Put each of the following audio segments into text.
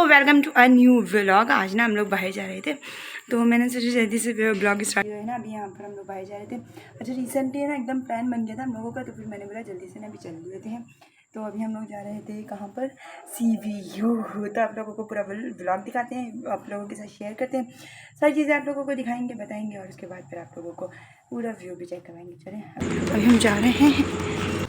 Welcome to a new vlog. आज ना हम लोग बाहर जा रहे थे, तो मैंने सोचा जल्दी से ब्लॉग स्टार्ट है ना। अभी यहाँ पर हम लोग बाहर जा रहे थे। अच्छा, रिसेंटली है ना एकदम प्लान बन गया था हम लोगों का, तो फिर मैंने बोला जल्दी से ना अभी चल लेते हैं। तो अभी हम लोग जा रहे थे कहाँ पर, CVU। तो आप लोगों को पूरा व्लॉग दिखाते हैं, आप लोगों के साथ शेयर करते हैं, सारी चीज़ें आप लोगों को दिखाएंगे, बताएंगे, और उसके बाद फिर आप लोगों को पूरा व्यू भी चेक करवाएंगे। चलें अभी हम जा रहे हैं।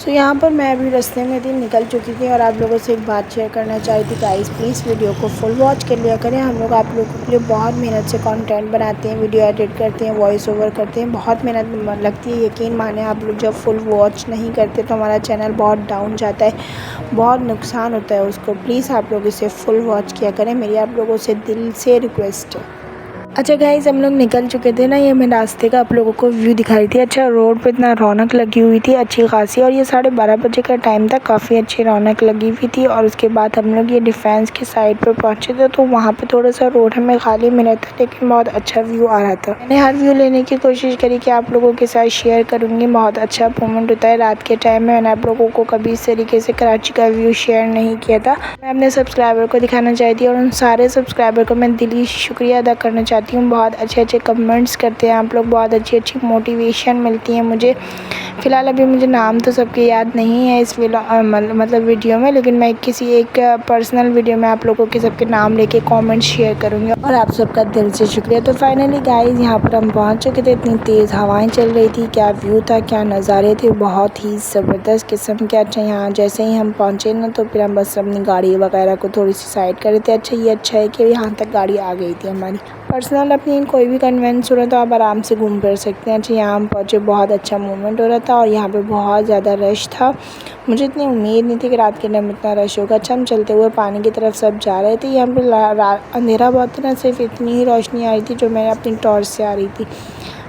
यहाँ पर मैं अभी रास्ते में थी, निकल चुकी थी और आप लोगों से एक बात शेयर करना चाहती थी। गाइस प्लीज़ वीडियो को फुल वॉच कर लिया करें। हम लोग आप लोगों के लिए बहुत मेहनत से कंटेंट बनाते हैं, वीडियो एडिट करते हैं, वॉइस ओवर करते हैं, बहुत मेहनत लगती है। यकीन माने आप लोग जब फुल वॉच नहीं करते तो हमारा चैनल बहुत डाउन जाता है, बहुत नुकसान होता है उसको। प्लीज़ आप लोग इसे फुल वॉच किया करें, मेरी आप लोगों से दिल से रिक्वेस्ट है। अच्छा गाइस, हम लोग निकल चुके थे ना, ये मैं रास्ते का आप लोगों को व्यू दिखाई थी। अच्छा, रोड पे इतना रौनक लगी हुई थी अच्छी खासी, और ये 12:30 बजे का टाइम था, काफ़ी अच्छी रौनक लगी हुई थी। और उसके बाद हम लोग ये डिफेंस की साइड पे पहुंचे थे, तो वहाँ पे थोड़ा सा रोड हमें खाली मिला था, लेकिन बहुत अच्छा व्यू आ रहा था। मैंने हर व्यू लेने की कोशिश करी कि आप लोगों के साथ शेयर करूँगी। बहुत अच्छा मोमेंट होता है रात के टाइम में। मैंने आप लोगों को कभी इस तरीके से कराची का व्यू शेयर नहीं किया था। मैं अपने सब्सक्राइबर को दिखाना चाहती हूँ, और उन सारे सब्सक्राइबर को मैं दिली शुक्रिया अदा करना चाहती हूँ। बहुत अच्छे कमेंट्स करते हैं आप लोग, बहुत अच्छी मोटिवेशन मिलती है मुझे। फ़िलहाल अभी मुझे नाम तो सबके याद नहीं है इस मतलब वीडियो में, लेकिन मैं किसी एक पर्सनल वीडियो में आप लोगों के सबके नाम लेके कमेंट शेयर करूँगी, और आप सबका दिल से शुक्रिया। तो फाइनली गाइस, यहाँ पर हम पहुँच चुके थे। इतनी तेज़ हवाएं चल रही थी, क्या व्यू था, क्या नज़ारे थे, बहुत ही ज़बरदस्त किस्म के। अच्छा, यहाँ जैसे ही हम पहुँचे ना, तो फिर हम बस अपनी गाड़ी वगैरह को थोड़ी सी साइड कर रहे थे। अच्छा, ये अच्छा है कि यहाँ तक गाड़ी आ गई थी हमारी। पर्सनल अपनी कोई भी कन्वेंस हो रहा तो आप आराम से घूम फिर सकते हैं। अच्छा, यहाँ हम पहुँचे, बहुत अच्छा मूवमेंट हो रहा था, और यहाँ पे बहुत ज़्यादा रश था। मुझे इतनी उम्मीद नहीं थी कि रात के टाइम इतना रश होगा। अच्छा, हम चलते हुए पानी की तरफ सब जा रहे थे। यहाँ पे अंधेरा बहुत था ना, सिर्फ इतनी ही रोशनी आ रही थी जो मैं अपनी टॉर्च से आ रही थी।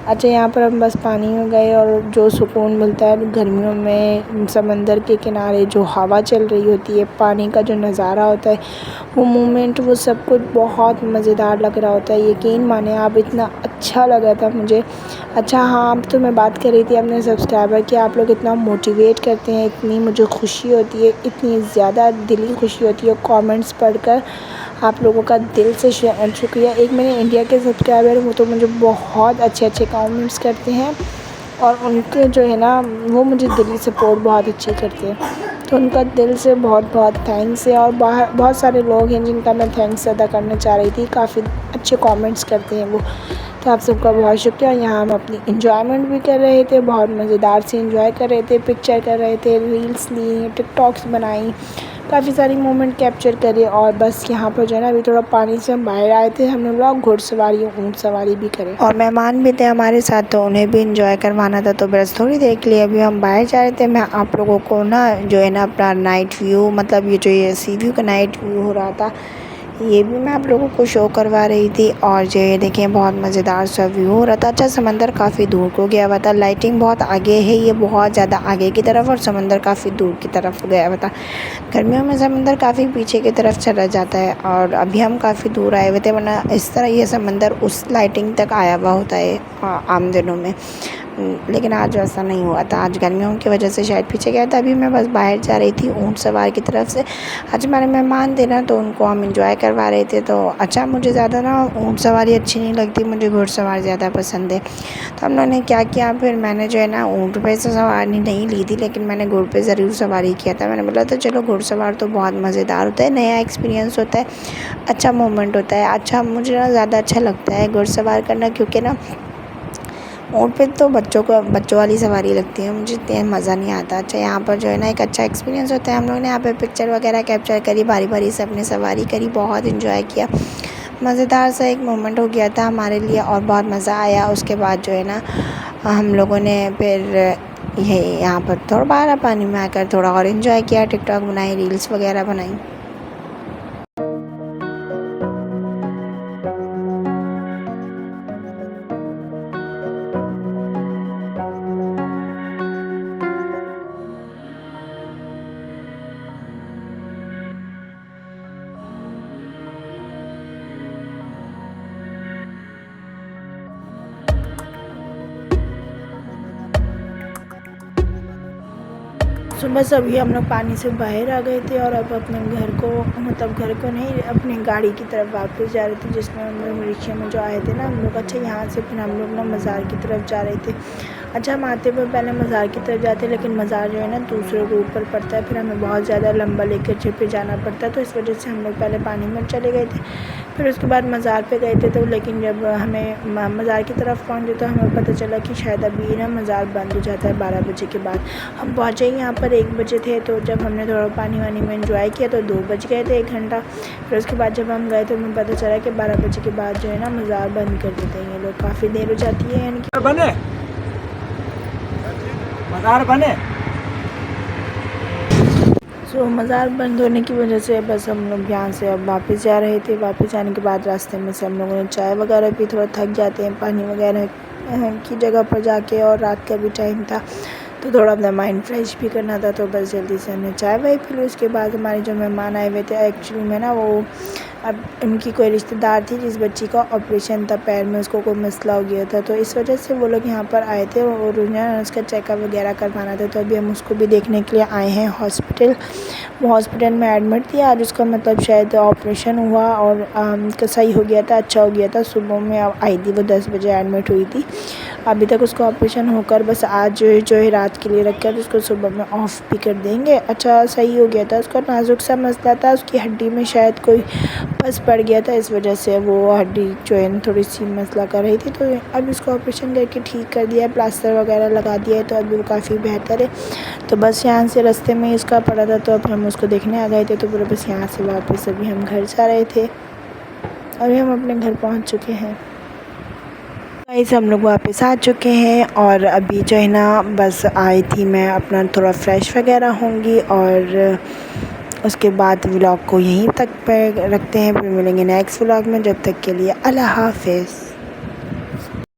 अच्छा, यहाँ पर हम बस पानी में गए, और जो सुकून मिलता है गर्मियों में समंदर के किनारे, जो हवा चल रही होती है, पानी का जो नज़ारा होता है, वो मोमेंट, वो सब कुछ बहुत मज़ेदार लग रहा होता है। यकीन माने आप, इतना अच्छा लगा था मुझे। अच्छा हाँ, अब तो मैं बात कर रही थी अपने सब्सक्राइबर की। आप लोग इतना मोटिवेट करते हैं, इतनी मुझे खुशी होती है, इतनी ज़्यादा दिली खुशी होती है कमेंट्स पढ़कर। आप लोगों का दिल से शुक्रिया। एक मेरे इंडिया के सब्सक्राइबर, वो तो मुझे बहुत अच्छे कमेंट्स करते हैं, और उनके जो है ना, वो मुझे दिली सपोर्ट बहुत अच्छी करते हैं, तो उनका दिल से बहुत बहुत थैंक्स है। और बाहर बहुत सारे लोग हैं जिनका मैं थैंक्स अदा करना चाह रही थी, काफ़ी अच्छे कमेंट्स करते हैं वो, तो आप सबका बहुत शुक्रिया। यहाँ हम अपनी इंजॉयमेंट भी कर रहे थे, बहुत मज़ेदार से इंजॉय कर रहे थे, पिक्चर कर रहे थे, रील्स ली, टिकटॉक्स बनाई, काफ़ी सारी मोमेंट कैप्चर करे। और बस यहाँ पर जो है ना, अभी थोड़ा पानी से हम बाहर आए थे, हमने बोला घुड़सवारी, ऊँट सवारी भी करें, और मेहमान भी थे हमारे साथ, तो उन्हें भी इंजॉय करवाना था, तो बस थोड़ी देर के लिए अभी हम बाहर जा रहे थे। मैं आप लोगों को ना जो है ना अपना नाइट व्यू, मतलब ये जो ये CVU का नाइट व्यू हो रहा था, ये भी मैं आप लोगों को शो करवा रही थी। और जो ये देखें, बहुत मज़ेदार सा व्यू हो रहा था। अच्छा, समंदर काफ़ी दूर को गया हुआ था, लाइटिंग बहुत आगे है, ये बहुत ज़्यादा आगे की तरफ, और समंदर काफ़ी दूर की तरफ गया हुआ था। गर्मियों में समंदर काफ़ी पीछे की तरफ चला जाता है, और अभी हम काफ़ी दूर आए हुए थे, वरना इस तरह ये समंदर उस लाइटिंग तक आया हुआ होता है आम दिनों में, लेकिन आज वैसा नहीं हुआ था। आज गर्मियों की वजह से शायद पीछे गया था। अभी मैं बस बाहर जा रही थी ऊँट सवार की तरफ से। आज हमारे मेहमान थे ना, तो उनको हम इंजॉय करवा रहे थे। तो अच्छा, मुझे ज़्यादा ना ऊँट सवारी अच्छी नहीं लगती, मुझे घुड़सवार ज़्यादा पसंद है। तो हम लोगों ने क्या किया, फिर मैंने जो है ना ऊँट पे से सवारी नहीं ली थी, लेकिन मैंने घुड़ पे ज़रूर सवारी किया था। मैंने बोला था चलो घुड़सवार तो बहुत मज़ेदार होता है, नया एक्सपीरियंस होता है, अच्छा मोमेंट होता है। अच्छा, मुझे ना ज़्यादा अच्छा लगता है घुड़सवार करना, क्योंकि ना ऊँट पे तो बच्चों वाली सवारी लगती है, मुझे इतना मज़ा नहीं आता। अच्छा, यहाँ पर जो है ना एक अच्छा एक्सपीरियंस होता है। हम लोग ने यहाँ पे पिक्चर वगैरह कैप्चर करी, बारी बारी से अपनी सवारी करी, बहुत इन्जॉय किया, मज़ेदार सा एक मोमेंट हो गया था हमारे लिए, और बहुत मज़ा आया। उसके बाद जो है ना, हम लोगों ने फिर ये यहाँ पर थोड़ा बाहर पानी में आकर थोड़ा और इन्जॉय किया, टिकटॉक बनाई, रील्स वगैरह बनाई। सुबह सभी हम लोग पानी से बाहर आ गए थे और अब अपने घर को, मतलब घर को नहीं, अपनी गाड़ी की तरफ वापस जा रहे थे, जिसमें हम लोग रिक्शे में जो आए थे ना हम लोग। अच्छा, यहाँ से फिर हम लोग ना मज़ार की तरफ जा रहे थे। अच्छा, हम आते हुए पहले मज़ार की तरफ जाते, लेकिन मज़ार जो है ना दूसरे रूट पर पड़ता है, फिर हमें बहुत ज़्यादा लंबा लेकर पे जाना पड़ता है, तो इस वजह से हम लोग पहले पानी में चले गए थे, फिर उसके बाद मज़ार पे गए थे। तो लेकिन जब हमें मज़ार की तरफ पहुँचे तो हमें पता चला कि शायद अभी ना मज़ार बंद हो जाता है 12 बजे के बाद। हम पहुँचे यहाँ पर 1 बजे थे, तो जब हमने थोड़ा पानी वानी में एंजॉय किया तो 2 बज गए थे, 1 घंटा। फिर उसके बाद जब हम गए तो हमें पता चला कि 12 बजे के बाद जो है ना मज़ार बंद कर देते हैं ये लोग, काफ़ी देर हो जाती है, यानी कि बने मज़ार बने। सो मज़ार बंद होने की वजह से बस हम लोग यहाँ से अब वापस जा रहे थे। वापस जाने के बाद रास्ते में से हम लोगों ने चाय वगैरह पी, थोड़ा थक जाते हैं पानी वगैरह की जगह पर जाके, और रात का भी टाइम था तो थोड़ा अपना माइंड फ्रेश भी करना था, तो बस जल्दी से हमने चाय वाय पी ली। उसके बाद हमारे जो मेहमान आए हुए थे, एक्चुअली में ना वो अब उनकी कोई रिश्तेदार थी जिस बच्ची का ऑपरेशन था पैर में, उसको कोई मसला हो गया था, तो इस वजह से वो लोग यहाँ पर आए थे और उन्हें उसका चेकअप वगैरह करवाना था। तो अभी हम उसको भी देखने के लिए आए हैं हॉस्पिटल। वो हॉस्पिटल में एडमिट थी आज, उसका मतलब शायद ऑपरेशन हुआ और सही हो गया था, अच्छा हो गया था। सुबह में आई थी वो 10 बजे एडमिट हुई थी, अभी तक उसका ऑपरेशन होकर बस आज जो है रात के लिए रखा है, तो उसको सुबह में ऑफ भी कर देंगे। अच्छा, सही हो गया था, उसका नाजुक सा मसला था, उसकी हड्डी में शायद कोई फंस पड़ गया था, इस वजह से वो हड्डी जो है थोड़ी सी मसला कर रही थी, तो अब इसको ऑपरेशन करके ठीक कर दिया है, प्लास्टर वगैरह लगा दिया है, तो अभी वो काफ़ी बेहतर है। तो बस यहाँ से रास्ते में इसका पड़ा था, तो अब हम उसको देखने आ गए थे, तो फिर बस यहाँ से वापस अभी हम घर जा रहे थे। अभी हम अपने घर पहुँच चुके हैं। गाइस, हम लोग वापस आ चुके हैं और अभी जो है ना बस आई थी मैं अपना थोड़ा फ्रेश वगैरह होंगी, और उसके बाद व्लॉग को यहीं तक पे रखते हैं, फिर मिलेंगे नेक्स्ट व्लॉग में। जब तक के लिए अल्लाह हाफ़िज़।